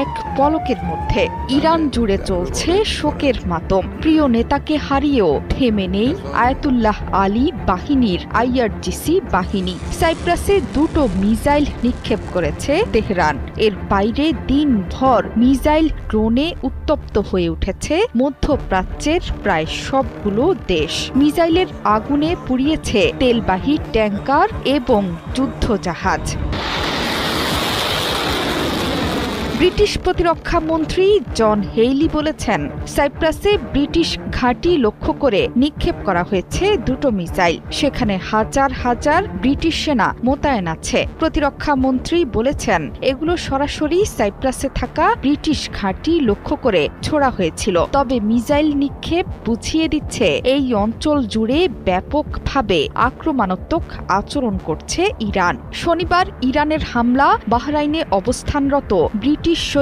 এক পলকের মধ্যে। ইরান জুড়ে চলছে শোকের মাতম। প্রিয় নেতাকে হারিয়েও থেমে নেই আয়াতুল্লাহ আলী বাহিনীর IRGC বাহিনী। সাইপ্রাসে 2টো মিসাইল নিক্ষেপ করেছে তেহরান। এর বাইরে দিনভর মিসাইল ড্রোনে উত্তপ্ত হয়ে উঠেছে মধ্যপ্রাচ্যের প্রায় সবগুলো দেশ। মিসাইলের আগুনে পুড়িয়েছে তেলবাহী ট্যাঙ্কার এবং যুদ্ধজাহাজ। ব্রিটিশ প্রতিরক্ষা মন্ত্রী জন হেইলি বলেছেন, সাইপ্রাসে ব্রিটিশ ঘাঁটি লক্ষ্য করে নিক্ষেপ করা হয়েছে 2টো মিসাইল। সেখানে হাজার হাজার ব্রিটিশ সেনা মোতায়েন আছে। প্রতিরক্ষা মন্ত্রী বলেছেন, এগুলো সরাসরি সাইপ্রাসে থাকা ব্রিটিশ ঘাঁটি লক্ষ্য করে ছোড়া হয়েছিল। তবে মিসাইল নিক্ষেপ বুঝিয়ে দিচ্ছে এই অঞ্চল জুড়ে ব্যাপকভাবে আক্রমণাত্মক আচরণ করছে ইরান। শনিবার ইরানের হামলা বাহরাইনে অবস্থানরত ব্রিটিশ